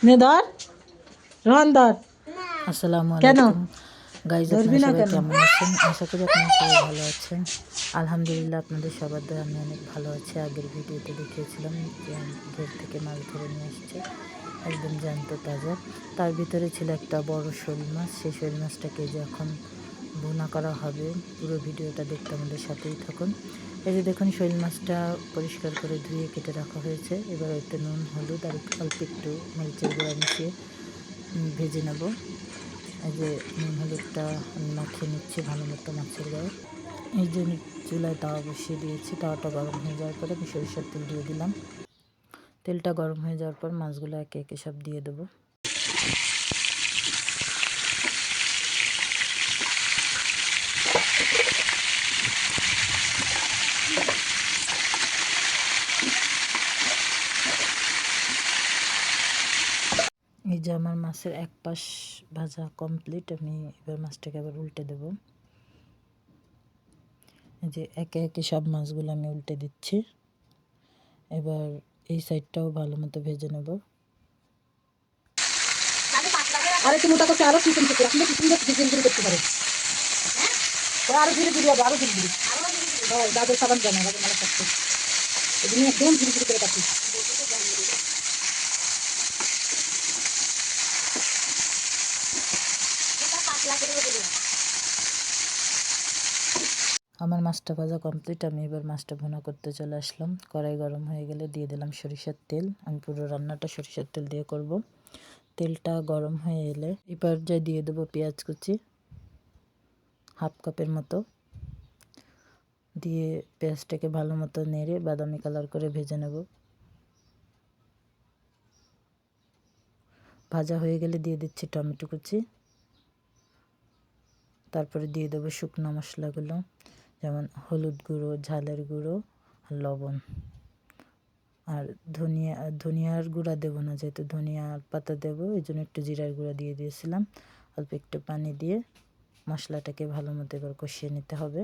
নে ধর, রোহন ধর। আসসালামু কেন আলাইকুম গাইজ, ধরবি আপনারা না সবাই কেন? কেমন আছেন? আশা করি আপনারা সবাই ভালো আছেন। আলহামদুলিল্লাহ, আপনাদের সবার দয়ায় আমি অনেক ভালো আছি। আগের ভিডিওতে দেখিয়েছিলাম যে ঘের থেকে মাছ ধরে নিয়ে আসছে, একদম জ্যান্ত তাজা। তার ভিতরে ছিল একটা বড় শোল মাছ। সেই শোল মাছটাকে যে এখন ভুনা করা হবে, পুরো ভিডিওটা দেখতে আমাদের সাথেই থাকুন। এই যে দেখুন, শোল মাছটা পরিষ্কার করে ধুয়ে কেটে রাখা হয়েছে। এবার ওইতে নুন, হলুদ আর অল্প একটু মরিচের গুঁড়া মিশিয়ে ভেজে নেব। এই যে নুন হলুদটা আমি মাখিয়ে নিচ্ছি ভালো মতো মাছের গায়ে। এই যে চুলায় তাওয়া বসিয়ে দিয়েছি। তাওয়াটা গরম হয়ে যাওয়ার পরে আমি সরিষার তেল দিয়ে দিলাম। তেলটা গরম হয়ে যাওয়ার পর মাছগুলো একে একে সব দিয়ে দেবো। এই যে আমার মাছের এক পাশ ভাজা কমপ্লিট। আমি এবার মাছটাকে আবার উল্টে দেব। এই যে একে একে সব মাছগুলো আমি উল্টে দিচ্ছি। এবার এই সাইডটাও ভালো মতো ভেজে নেব। আরে তুমি ওটা করতে আরো চিকেন করতে আপনি চিকেন করতে পারে, আরো ধীরে ধীরে হবে, আরো ধীরে ধীরে। দাদুর সাবান জানা দাদুর ভালো থাকছে, এগুলো একদম ধীরে ধীরে করে কাটি। আমার মাছটা ভাজা কমপ্লিট। আমি এবার মাছটা ভুনা করতে চলে আসলাম। কড়াই গরম হয়ে গেলে দিয়ে দিলাম সরিষার তেল। আমি পুরো রান্নাটা সরিষার তেল দিয়ে করব। তেলটা গরম হয়ে এলে এই পর্যায়ে দিয়ে দেবো পেঁয়াজ কুচি, হাফ কাপের মতো। দিয়ে পেঁয়াজটাকে ভালো মতো নেড়ে বাদামি কালার করে ভেজে নেব। ভাজা হয়ে গেলে দিয়ে দিচ্ছি টমেটো কুচি। তারপরে দিয়ে দেবো শুকনো মশলাগুলো, যেমন হলুদ গুঁড়ো, ঝালের গুঁড়ো আর লবণ। আর ধনিয়ার গুঁড়া দেবো না, যেহেতু ধনিয়ার পাতা দেবো, এই জন্য একটু জিরার গুঁড়া দিয়ে দিয়েছিলাম। অল্প একটু পানি দিয়ে মশলাটাকে ভালো মতো এবার কষিয়ে নিতে হবে।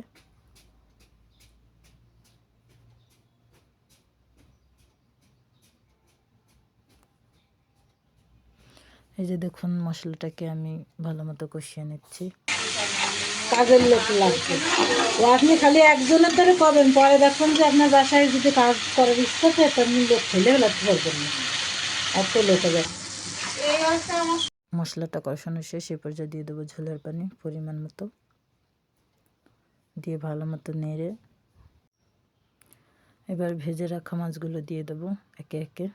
এই যে দেখুন, মশলাটাকে আমি ভালো মতো কষিয়ে নিচ্ছি। কাজের লোক লাগবে, আপনি খালি একজনের ধরে করবেন, পরে দেখুন যে আপনার বাসায় যদি কাজ করার ইচ্ছা থাকে আপনি লোক ফেলে ধরবেন না, এত লোক হবে। মশলাটা কষানো শেষ। এ পর্যায়ে দিয়ে দেবো ঝোলের পানি পরিমাণ মতো, দিয়ে ভালো মতো নেড়ে এবার ভেজে রাখা মাছগুলো দিয়ে দেবো একে একে।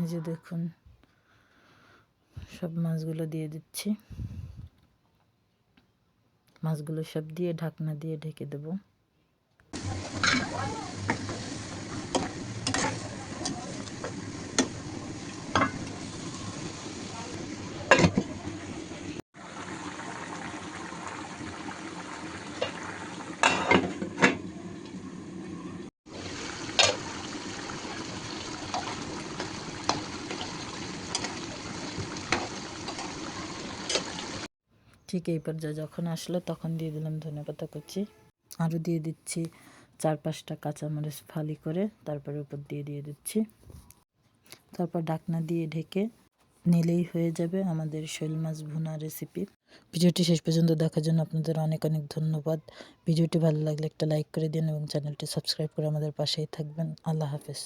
এই যে দেখুন, সব মাছগুলো দিয়ে দিচ্ছি। মাছগুলো সব দিয়ে ঢাকনা দিয়ে ঢেকে দেবো। ঠিক এই পর্যায়ে যখন আসলো তখন দিয়ে দিলাম ধনেপাতা কুচি। আরও দিয়ে দিচ্ছি 4-5টা কাঁচামরিচ ফালি করে, তারপরে উপর দিয়ে দিচ্ছি। তারপর ঢাকনা দিয়ে ঢেকে নিলেই হয়ে যাবে আমাদের শোল মাছ ভুনা রেসিপি। ভিডিওটি শেষ পর্যন্ত দেখার জন্য আপনাদের অনেক অনেক ধন্যবাদ। ভিডিওটি ভালো লাগলে একটা লাইক করে দিন এবং চ্যানেলটি সাবস্ক্রাইব করে আমাদের পাশেই থাকবেন। আল্লাহ হাফেজ।